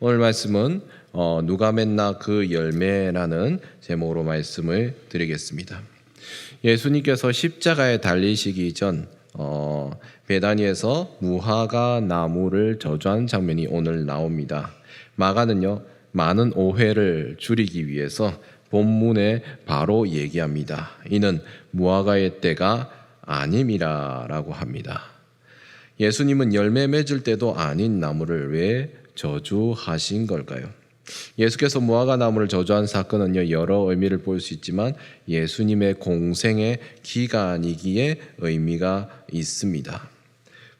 오늘 말씀은 누가 맺나 그 열매라는 제목으로 말씀을 드리겠습니다. 예수님께서 십자가에 달리시기 전 베다니에서 무화과 나무를 저주한 장면이 오늘 나옵니다. 마가는요, 많은 오해를 줄이기 위해서 본문에 바로 얘기합니다. 이는 무화과의 때가 아님이라라고 합니다. 예수님은 열매 맺을 때도 아닌 나무를 왜 저주하신 걸까요? 예수께서 무화과 나무를 저주한 사건은요, 여러 의미를 볼 수 있지만 예수님의 공생의 기간이기에 의미가 있습니다.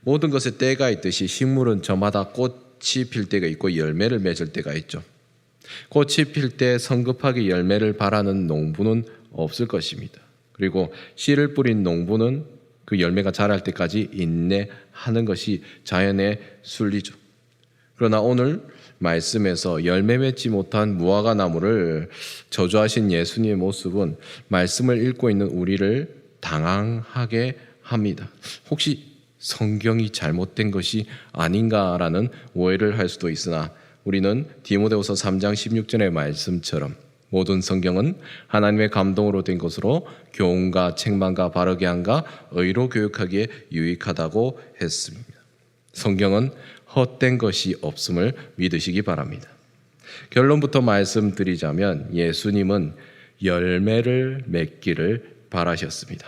모든 것에 때가 있듯이 식물은 저마다 꽃이 필 때가 있고 열매를 맺을 때가 있죠. 꽃이 필 때 성급하게 열매를 바라는 농부는 없을 것입니다. 그리고 씨를 뿌린 농부는 그 열매가 자랄 때까지 인내하는 것이 자연의 순리죠. 그러나 오늘 말씀에서 열매 맺지 못한 무화과 나무를 저주하신 예수님의 모습은 말씀을 읽고 있는 우리를 당황하게 합니다. 혹시 성경이 잘못된 것이 아닌가라는 오해를 할 수도 있으나 우리는 디모데후서 3장 16절의 말씀처럼 모든 성경은 하나님의 감동으로 된 것으로 교훈과 책망과 바르게 함과 의로 교육하기에 유익하다고 했습니다. 성경은 헛된 것이 없음을 믿으시기 바랍니다. 결론부터 말씀드리자면 예수님은 열매를 맺기를 바라셨습니다.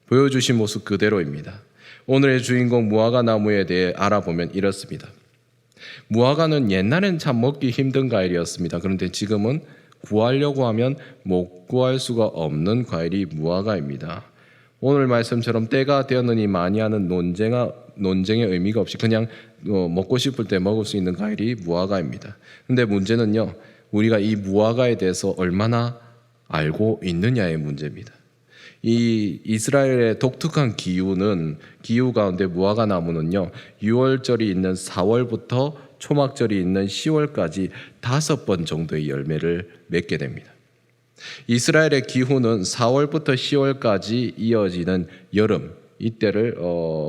보여주신 모습 그대로입니다. 오늘의 주인공 무화과 나무에 대해 알아보면 이렇습니다. 무화과는 옛날엔 참 먹기 힘든 과일이었습니다. 그런데 지금은 구하려고 하면 못 구할 수가 없는 과일이 무화과입니다. 오늘 말씀처럼 때가 되었느니 많이 하는 논쟁의 의미가 없이 그냥 먹고 싶을 때 먹을 수 있는 과일이 무화과입니다. 그런데 문제는요, 우리가 이 무화과에 대해서 얼마나 알고 있느냐의 문제입니다. 이 이스라엘의 독특한 기후 가운데 무화과 나무는요, 유월절이 있는 4월부터 초막절이 있는 10월까지 5번 정도의 열매를 맺게 됩니다. 이스라엘의 기후는 4월부터 10월까지 이어지는 여름, 이때를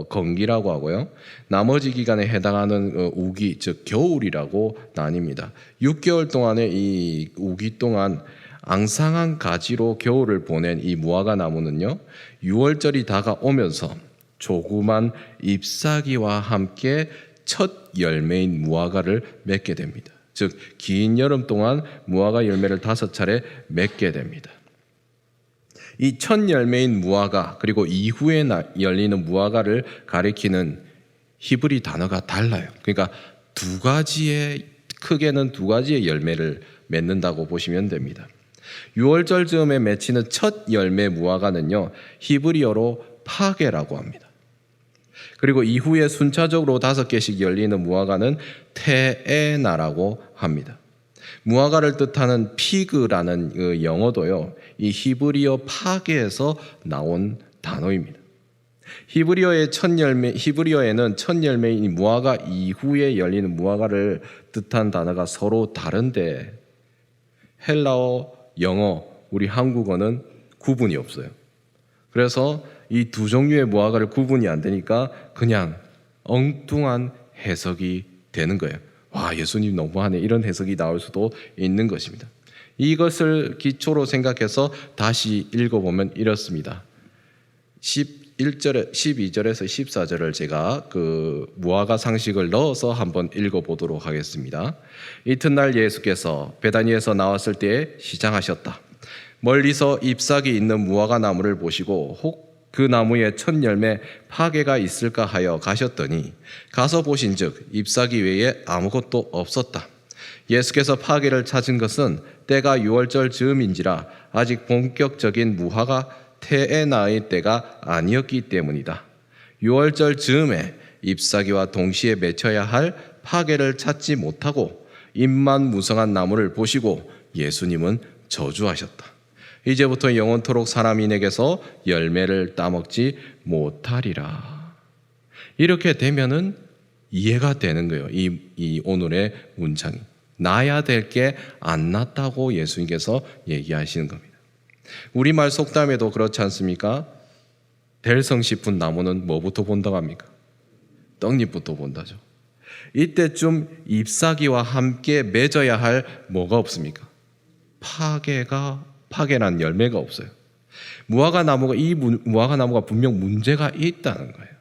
건기라고 하고요. 나머지 기간에 해당하는 우기, 즉 겨울이라고 나뉩니다. 6개월 동안의 이 우기 동안 앙상한 가지로 겨울을 보낸 이 무화과 나무는요, 6월절이 다가오면서 조그만 잎사귀와 함께 첫 열매인 무화과를 맺게 됩니다. 즉 긴 여름 동안 무화과 열매를 5차례 맺게 됩니다. 이 첫 열매인 무화과 그리고 이후에 열리는 무화과를 가리키는 히브리 단어가 달라요. 그러니까 크게는 두 가지의 열매를 맺는다고 보시면 됩니다. 6월절 즈음에 맺히는 첫 열매 무화과는요, 히브리어로 파게라고 합니다. 그리고 이후에 순차적으로 5개씩 열리는 무화과는 테에나라고 합니다. 무화과를 뜻하는 피그라는 그 영어도요, 이 히브리어 파게에서 나온 단어입니다. 히브리어에는 첫 열매인 무화과 이후에 열리는 무화과를 뜻한 단어가 서로 다른데 헬라어, 영어, 우리 한국어는 구분이 없어요. 그래서 이 두 종류의 무화과를 구분이 안 되니까 그냥 엉뚱한 해석이 되는 거예요. 와, 예수님 너무하네, 이런 해석이 나올 수도 있는 것입니다. 이것을 기초로 생각해서 다시 읽어보면 이렇습니다. 12절에서 14절을 제가 그 무화과 상식을 넣어서 한번 읽어보도록 하겠습니다. 이튿날 예수께서 베다니에서 나왔을 때에 시장하셨다. 멀리서 잎사귀 있는 무화과 나무를 보시고 혹 그 나무에 첫 열매 파게가 있을까 하여 가셨더니 가서 보신즉 잎사귀 외에 아무것도 없었다. 예수께서 파게를 찾은 것은 때가 6월절 즈음인지라 아직 본격적인 무화과 테에나의 때가 아니었기 때문이다. 6월절 즈음에 잎사귀와 동시에 맺혀야 할 파게를 찾지 못하고 잎만 무성한 나무를 보시고 예수님은 저주하셨다. 이제부터 영원토록 사람인에게서 열매를 따먹지 못하리라. 이렇게 되면은 이해가 되는 거예요. 이 오늘의 문장이. 나야 될 게 안 났다고 예수님께서 얘기하시는 겁니다. 우리말 속담에도 그렇지 않습니까? 될 성씨 푼 나무는 뭐부터 본다고 합니까? 떡잎부터 본다죠. 이때쯤 잎사귀와 함께 맺어야 할 뭐가 없습니까? 파괴란 열매가 없어요. 이 무화과 나무가 분명 문제가 있다는 거예요.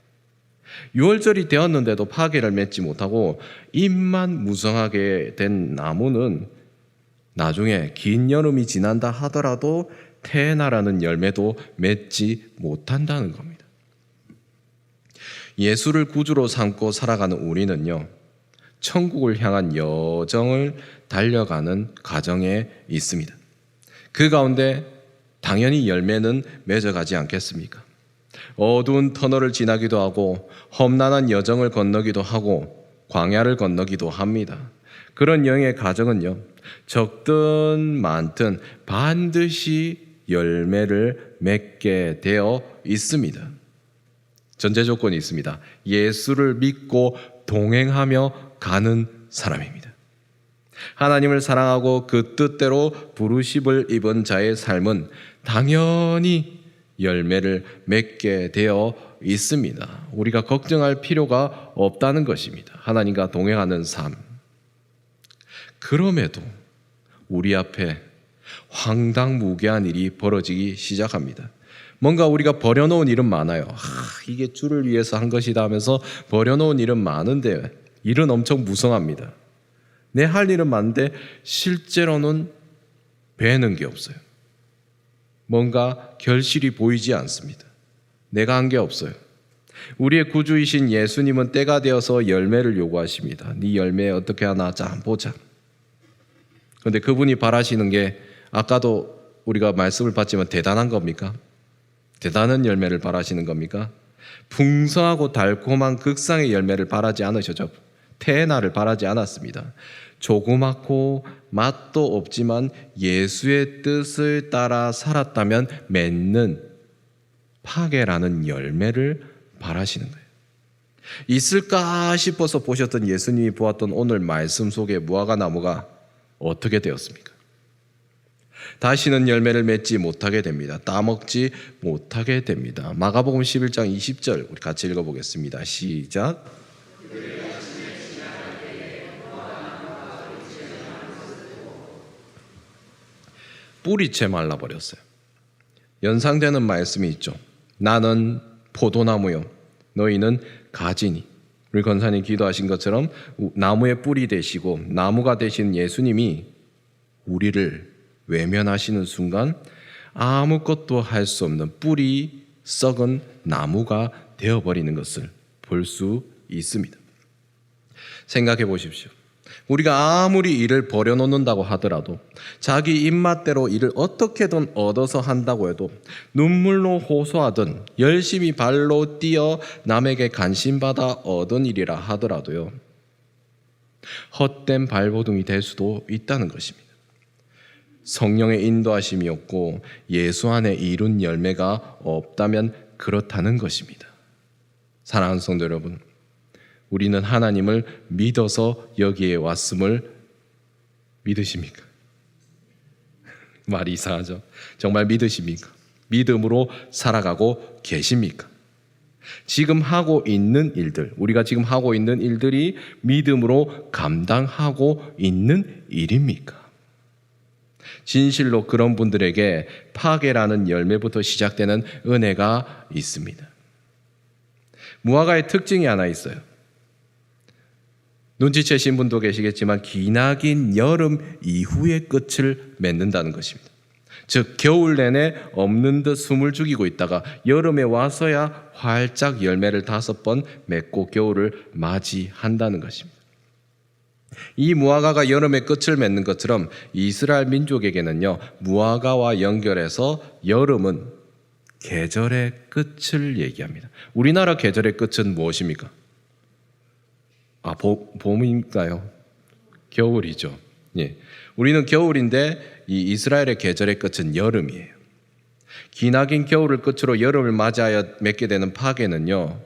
6월절이 되었는데도 파괴를 맺지 못하고 잎만 무성하게 된 나무는 나중에 긴 여름이 지난다 하더라도 테나라는 열매도 맺지 못한다는 겁니다. 예수를 구주로 삼고 살아가는 우리는요, 천국을 향한 여정을 달려가는 과정에 있습니다. 그 가운데 당연히 열매는 맺어가지 않겠습니까? 어두운 터널을 지나기도 하고 험난한 여정을 건너기도 하고 광야를 건너기도 합니다. 그런 여행의 과정은요, 적든 많든 반드시 열매를 맺게 되어 있습니다. 전제 조건이 있습니다. 예수를 믿고 동행하며 가는 사람입니다. 하나님을 사랑하고 그 뜻대로 부르심을 입은 자의 삶은 당연히 열매를 맺게 되어 있습니다. 우리가 걱정할 필요가 없다는 것입니다. 하나님과 동행하는 삶. 그럼에도 우리 앞에 황당무계한 일이 벌어지기 시작합니다. 뭔가 우리가 버려놓은 일은 많아요. 이게 주를 위해서 한 것이다 하면서 버려놓은 일은 많은데 일은 엄청 무성합니다. 내 할 일은 많은데 실제로는 배는 게 없어요. 뭔가 결실이 보이지 않습니다. 내가 한 게 없어요. 우리의 구주이신 예수님은 때가 되어서 열매를 요구하십니다. 네 열매 어떻게 하나 자 한번 보자. 그런데 그분이 바라시는 게 아까도 우리가 말씀을 봤지만 대단한 겁니까? 대단한 열매를 바라시는 겁니까? 풍성하고 달콤한 극상의 열매를 바라지 않으셨죠. 테나를 바라지 않았습니다. 조그맣고 맛도 없지만 예수의 뜻을 따라 살았다면 맺는 파괴라는 열매를 바라시는 거예요. 있을까 싶어서 보셨던 예수님이 보았던 오늘 말씀 속에 무화과 나무가 어떻게 되었습니까? 다시는 열매를 맺지 못하게 됩니다. 따먹지 못하게 됩니다. 마가복음 11장 20절 우리 같이 읽어보겠습니다. 시작. 뿌리채 말라버렸어요. 연상되는 말씀이 있죠. 나는 포도나무요, 너희는 가지니. 우리 권사님 기도하신 것처럼 나무의 뿌리 되시고 나무가 되신 예수님이 우리를 외면하시는 순간 아무것도 할 수 없는 뿌리 썩은 나무가 되어버리는 것을 볼 수 있습니다. 생각해 보십시오. 우리가 아무리 일을 버려놓는다고 하더라도 자기 입맛대로 일을 어떻게든 얻어서 한다고 해도 눈물로 호소하든 열심히 발로 뛰어 남에게 간신받아 얻은 일이라 하더라도요, 헛된 발버둥이 될 수도 있다는 것입니다. 성령의 인도하심이 없고 예수 안에 이룬 열매가 없다면 그렇다는 것입니다. 사랑하는 성도 여러분, 우리는 하나님을 믿어서 여기에 왔음을 믿으십니까? 말이 이상하죠? 정말 믿으십니까? 믿음으로 살아가고 계십니까? 지금 하고 있는 일들, 우리가 지금 하고 있는 일들이 믿음으로 감당하고 있는 일입니까? 진실로 그런 분들에게 파괴라는 열매부터 시작되는 은혜가 있습니다. 무화과의 특징이 하나 있어요. 눈치채신 분도 계시겠지만 기나긴 여름 이후의 끝을 맺는다는 것입니다. 즉 겨울 내내 없는 듯 숨을 죽이고 있다가 여름에 와서야 활짝 열매를 5번 맺고 겨울을 맞이한다는 것입니다. 이 무화과가 여름의 끝을 맺는 것처럼 이스라엘 민족에게는요, 무화과와 연결해서 여름은 계절의 끝을 얘기합니다. 우리나라 계절의 끝은 무엇입니까? 봄인가요? 겨울이죠. 예. 우리는 겨울인데 이 이스라엘의 계절의 끝은 여름이에요. 기나긴 겨울을 끝으로 여름을 맞이하여 맺게 되는 파괴는요,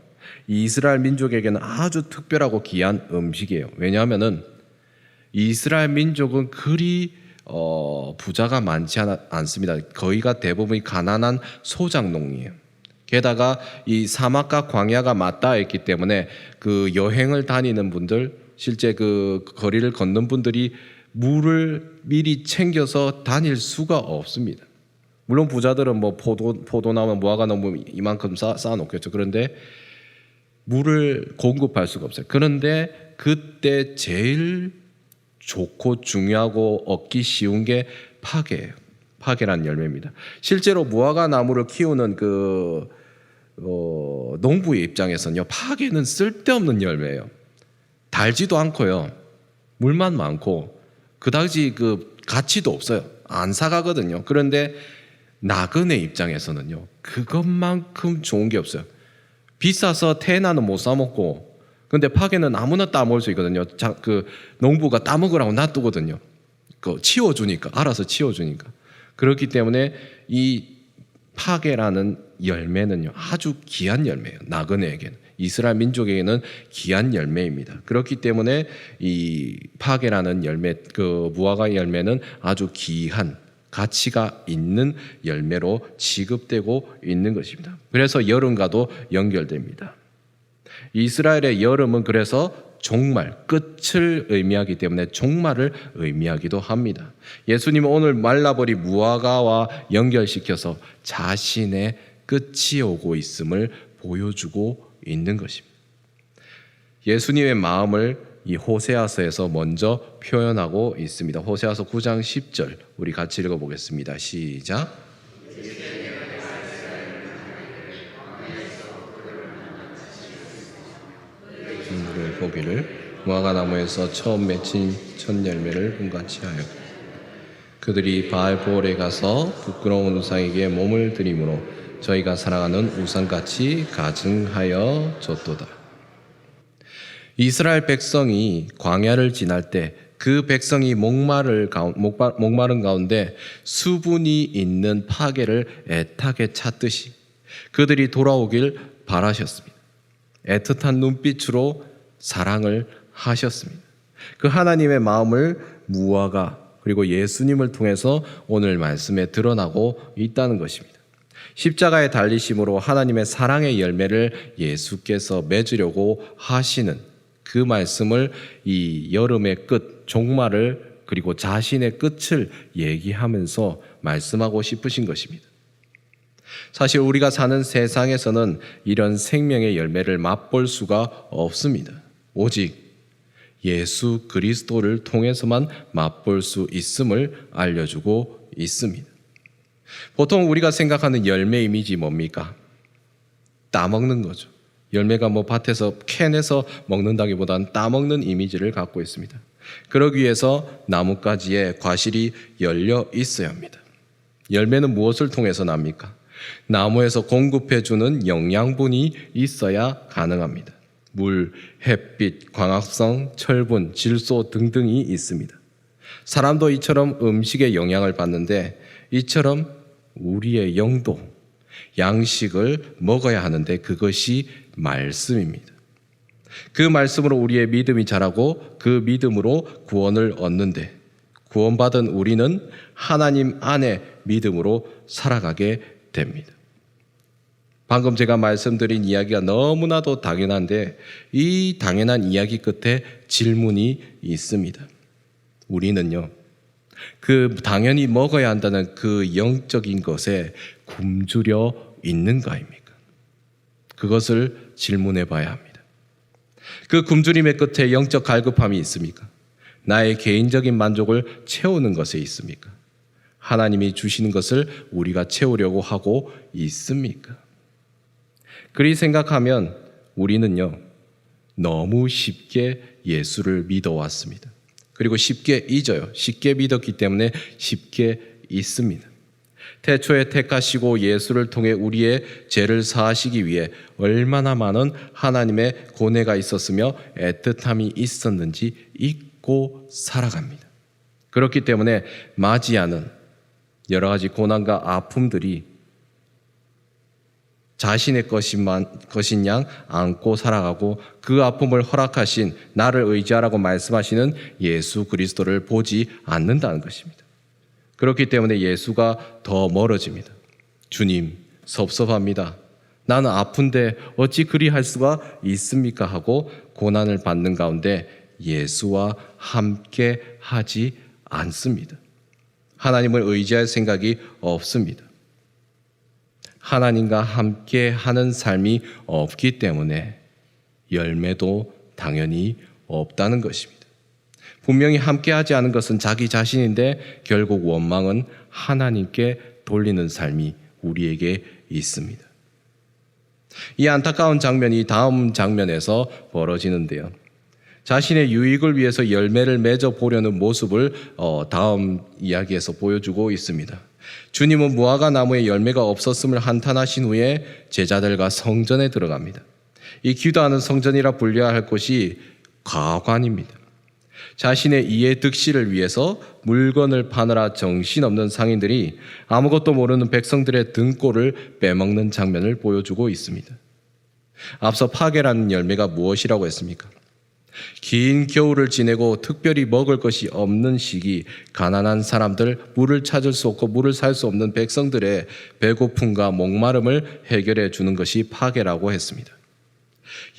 이 이스라엘 민족에게는 아주 특별하고 귀한 음식이에요. 왜냐하면은 이스라엘 민족은 그리 부자가 많지 않습니다. 거의가 대부분이 가난한 소작농이에요. 게다가 이 사막과 광야가 맞닿아 있기 때문에 그 여행을 다니는 분들, 실제 그 거리를 걷는 분들이 물을 미리 챙겨서 다닐 수가 없습니다. 물론 부자들은 뭐 포도나무, 무화과나무 이만큼 쌓아놓겠죠. 그런데 물을 공급할 수가 없어요. 그런데 그때 제일 좋고 중요하고 얻기 쉬운 게 파게예요. 파게라는 열매입니다. 실제로 무화과 나무를 키우는 농부의 입장에서는요, 파게는 쓸데없는 열매예요. 달지도 않고요, 물만 많고 그다지 그 가치도 없어요. 안 사가거든요. 그런데 나그네 입장에서는요, 그것만큼 좋은 게 없어요. 비싸서 테나는 못 사 먹고, 근데 파게는 아무나 따먹을 수 있거든요. 그 농부가 따먹으라고 놔두거든요. 치워주니까, 알아서 치워주니까. 그렇기 때문에 이 파게라는 열매는요, 아주 귀한 열매예요. 나그네에게는, 이스라엘 민족에게는 귀한 열매입니다. 그렇기 때문에 이 파게라는 열매, 그 무화과 열매는 아주 귀한 가치가 있는 열매로 취급되고 있는 것입니다. 그래서 여름과도 연결됩니다. 이스라엘의 여름은 그래서 종말, 끝을 의미하기 때문에 종말을 의미하기도 합니다. 예수님은 오늘 말라버린 무화과와 연결시켜서 자신의 끝이 오고 있음을 보여주고 있는 것입니다. 예수님의 마음을 이 호세아서에서 먼저 표현하고 있습니다. 호세아서 9장 10절 우리 같이 읽어보겠습니다. 시작. 그들의 보기를 무화과 나무에서 처음 맺힌 첫 열매를 본같이 하여 그들이 바알보올에 가서 부끄러운 우상에게 몸을 드림으로 저희가 사랑하는 우상같이 가증하여 졌도다. 이스라엘 백성이 광야를 지날 때 그 백성이 목마른 가운데 수분이 있는 파게를 애타게 찾듯이 그들이 돌아오길 바라셨습니다. 애틋한 눈빛으로 사랑을 하셨습니다. 그 하나님의 마음을 무화과 그리고 예수님을 통해서 오늘 말씀에 드러나고 있다는 것입니다. 십자가에 달리심으로 하나님의 사랑의 열매를 예수께서 맺으려고 하시는 그 말씀을 이 여름의 끝, 종말을 그리고 자신의 끝을 얘기하면서 말씀하고 싶으신 것입니다. 사실 우리가 사는 세상에서는 이런 생명의 열매를 맛볼 수가 없습니다. 오직 예수 그리스도를 통해서만 맛볼 수 있음을 알려주고 있습니다. 보통 우리가 생각하는 열매 이미지 뭡니까? 따먹는 거죠. 열매가 뭐 밭에서 캐내서 먹는다기보다는 따먹는 이미지를 갖고 있습니다. 그러기 위해서 나뭇가지에 과실이 열려 있어야 합니다. 열매는 무엇을 통해서 납니까? 나무에서 공급해주는 영양분이 있어야 가능합니다. 물, 햇빛, 광합성, 철분, 질소 등등이 있습니다. 사람도 이처럼 음식의 영향을 받는데 이처럼 우리의 영도 양식을 먹어야 하는데 그것이 말씀입니다. 그 말씀으로 우리의 믿음이 자라고 그 믿음으로 구원을 얻는데 구원받은 우리는 하나님 안에 믿음으로 살아가게 됩니다. 방금 제가 말씀드린 이야기가 너무나도 당연한데 이 당연한 이야기 끝에 질문이 있습니다. 우리는요, 그 당연히 먹어야 한다는 그 영적인 것에 굶주려 있는가입니까? 그것을 질문해 봐야 합니다. 그 굶주림의 끝에 영적 갈급함이 있습니까? 나의 개인적인 만족을 채우는 것에 있습니까? 하나님이 주시는 것을 우리가 채우려고 하고 있습니까? 그리 생각하면 우리는요, 너무 쉽게 예수를 믿어왔습니다. 그리고 쉽게 잊어요. 쉽게 믿었기 때문에 쉽게 잊습니다. 태초에 택하시고 예수를 통해 우리의 죄를 사하시기 위해 얼마나 많은 하나님의 고뇌가 있었으며 애틋함이 있었는지 잊고 살아갑니다. 그렇기 때문에 맞이하는 여러 가지 고난과 아픔들이 자신의 것인 양 안고 살아가고 그 아픔을 허락하신 나를 의지하라고 말씀하시는 예수 그리스도를 보지 않는다는 것입니다. 그렇기 때문에 예수가 더 멀어집니다. 주님, 섭섭합니다. 나는 아픈데 어찌 그리할 수가 있습니까? 하고 고난을 받는 가운데 예수와 함께 하지 않습니다. 하나님을 의지할 생각이 없습니다. 하나님과 함께 하는 삶이 없기 때문에 열매도 당연히 없다는 것입니다. 분명히 함께 하지 않은 것은 자기 자신인데 결국 원망은 하나님께 돌리는 삶이 우리에게 있습니다. 이 안타까운 장면이 다음 장면에서 벌어지는데요. 자신의 유익을 위해서 열매를 맺어 보려는 모습을 다음 이야기에서 보여주고 있습니다. 주님은 무화과 나무에 열매가 없었음을 한탄하신 후에 제자들과 성전에 들어갑니다. 이 기도하는 성전이라 불려야 할 곳이 가관입니다. 자신의 이해 득실을 위해서 물건을 파느라 정신없는 상인들이 아무것도 모르는 백성들의 등골을 빼먹는 장면을 보여주고 있습니다. 앞서 파괴라는 열매가 무엇이라고 했습니까? 긴 겨울을 지내고 특별히 먹을 것이 없는 시기, 가난한 사람들, 물을 찾을 수 없고 물을 살 수 없는 백성들의 배고픔과 목마름을 해결해 주는 것이 파괴라고 했습니다.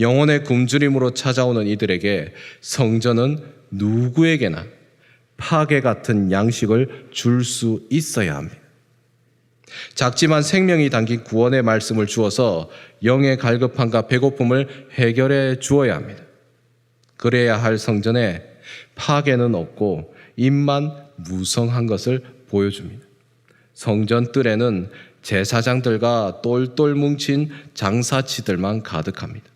영혼의 굶주림으로 찾아오는 이들에게 성전은 누구에게나 파괴 같은 양식을 줄 수 있어야 합니다. 작지만 생명이 담긴 구원의 말씀을 주어서 영의 갈급함과 배고픔을 해결해 주어야 합니다. 그래야 할 성전에 파괴는 없고 입만 무성한 것을 보여줍니다. 성전 뜰에는 제사장들과 똘똘 뭉친 장사치들만 가득합니다.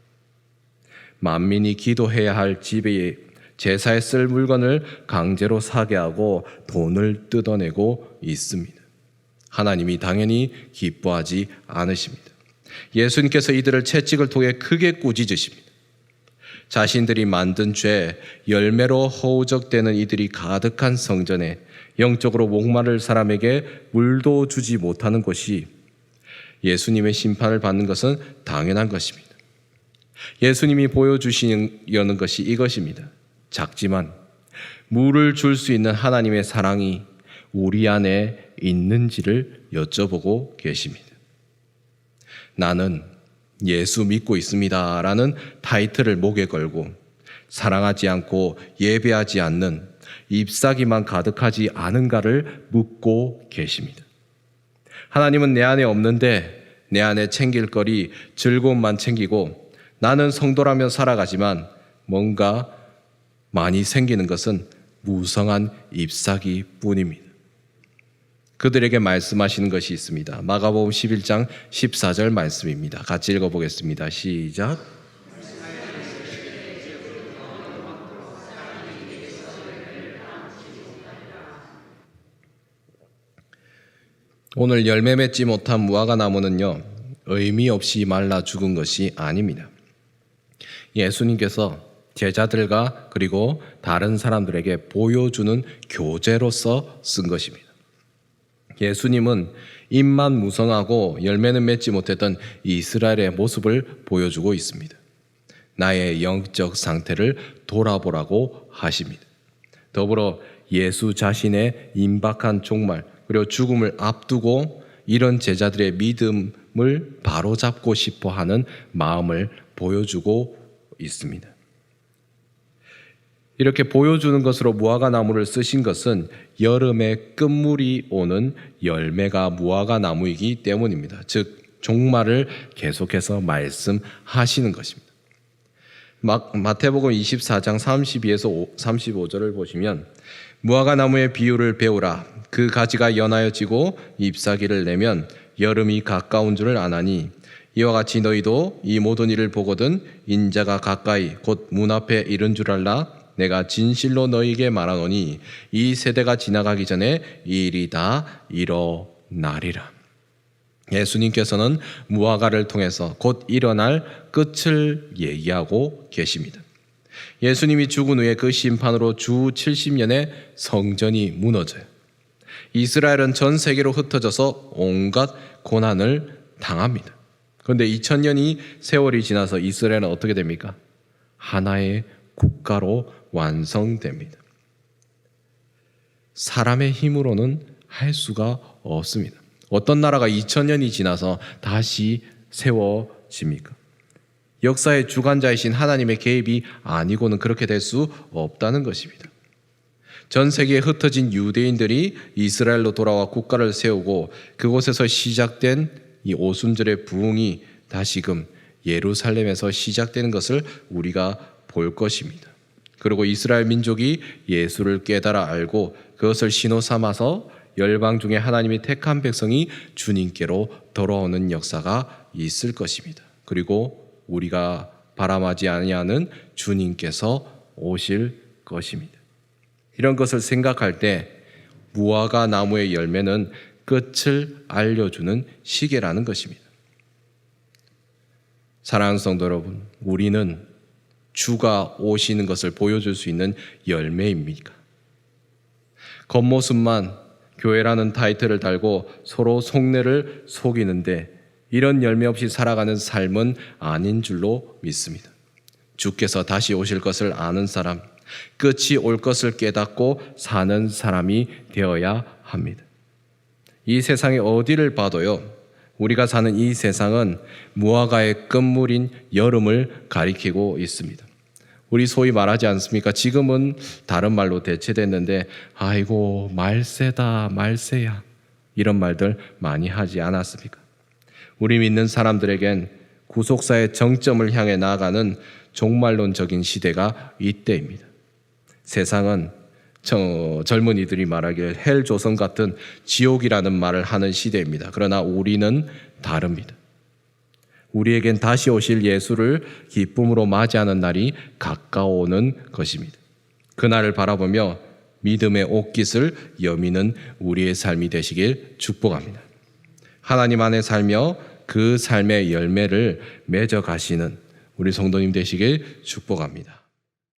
만민이 기도해야 할 집에 제사에 쓸 물건을 강제로 사게 하고 돈을 뜯어내고 있습니다. 하나님이 당연히 기뻐하지 않으십니다. 예수님께서 이들을 채찍을 통해 크게 꾸짖으십니다. 자신들이 만든 죄, 열매로 허우적대는 이들이 가득한 성전에 영적으로 목마를 사람에게 물도 주지 못하는 것이 예수님의 심판을 받는 것은 당연한 것입니다. 예수님이 보여주시려는 것이 이것입니다. 작지만 물을 줄 수 있는 하나님의 사랑이 우리 안에 있는지를 여쭤보고 계십니다. 나는 예수 믿고 있습니다 라는 타이틀을 목에 걸고 사랑하지 않고 예배하지 않는 잎사귀만 가득하지 않은가를 묻고 계십니다. 하나님은 내 안에 없는데 내 안에 챙길 거리, 즐거움만 챙기고 나는 성도라며 살아가지만 뭔가 많이 생기는 것은 무성한 잎사귀 뿐입니다. 그들에게 말씀하시는 것이 있습니다. 마가복음 11장 14절 말씀입니다. 같이 읽어보겠습니다. 시작. 오늘 열매 맺지 못한 무화과 나무는요, 의미 없이 말라 죽은 것이 아닙니다. 예수님께서 제자들과 그리고 다른 사람들에게 보여주는 교재로서 쓴 것입니다. 예수님은 잎만 무성하고 열매는 맺지 못했던 이스라엘의 모습을 보여주고 있습니다. 나의 영적 상태를 돌아보라고 하십니다. 더불어 예수 자신의 임박한 종말 그리고 죽음을 앞두고 이런 제자들의 믿음을 바로잡고 싶어 하는 마음을 보여주고 있습니다. 이렇게 보여주는 것으로 무화과 나무를 쓰신 것은 여름에 끝물이 오는 열매가 무화과 나무이기 때문입니다. 즉 종말을 계속해서 말씀하시는 것입니다. 마태복음 24장 32에서 35절을 보시면 무화과 나무의 비유를 배우라. 그 가지가 연하여 지고 잎사귀를 내면 여름이 가까운 줄을 아나니 이와 같이 너희도 이 모든 일을 보거든 인자가 가까이 곧 문 앞에 이른 줄 알라. 내가 진실로 너희에게 말하노니 이 세대가 지나가기 전에 이 일이 다 일어나리라. 예수님께서는 무화과를 통해서 곧 일어날 끝을 얘기하고 계십니다. 예수님이 죽은 후에 그 심판으로 주 70년의 성전이 무너져요. 이스라엘은 전 세계로 흩어져서 온갖 고난을 당합니다. 그런데 2000년이 세월이 지나서 이스라엘은 어떻게 됩니까? 하나의 국가로 완성됩니다. 사람의 힘으로는 할 수가 없습니다. 어떤 나라가 2000년이 지나서 다시 세워집니까? 역사의 주관자이신 하나님의 개입이 아니고는 그렇게 될 수 없다는 것입니다. 전 세계에 흩어진 유대인들이 이스라엘로 돌아와 국가를 세우고 그곳에서 시작된 이 오순절의 부흥이 다시금 예루살렘에서 시작되는 것을 우리가 볼 것입니다. 그리고 이스라엘 민족이 예수를 깨달아 알고 그것을 신호 삼아서 열방 중에 하나님이 택한 백성이 주님께로 돌아오는 역사가 있을 것입니다. 그리고 우리가 바람하지 아니하는 주님께서 오실 것입니다. 이런 것을 생각할 때 무화과 나무의 열매는 끝을 알려주는 시계라는 것입니다. 사랑하는 성도 여러분, 우리는 주가 오시는 것을 보여줄 수 있는 열매입니까? 겉모습만 교회라는 타이틀을 달고 서로 속내를 속이는데 이런 열매 없이 살아가는 삶은 아닌 줄로 믿습니다. 주께서 다시 오실 것을 아는 사람, 끝이 올 것을 깨닫고 사는 사람이 되어야 합니다. 이 세상의 어디를 봐도요, 우리가 사는 이 세상은 무화과의 끝물인 여름을 가리키고 있습니다. 우리 소위 말하지 않습니까? 지금은 다른 말로 대체됐는데 아이고 말세다 말세야 이런 말들 많이 하지 않았습니까? 우리 믿는 사람들에겐 구속사의 정점을 향해 나아가는 종말론적인 시대가 이때입니다. 세상은 젊은이들이 말하기를 헬 조선 같은 지옥이라는 말을 하는 시대입니다. 그러나 우리는 다릅니다. 우리에겐 다시 오실 예수를 기쁨으로 맞이하는 날이 가까워오는 것입니다. 그날을 바라보며 믿음의 옷깃을 여미는 우리의 삶이 되시길 축복합니다. 하나님 안에 살며 그 삶의 열매를 맺어 가시는 우리 성도님 되시길 축복합니다.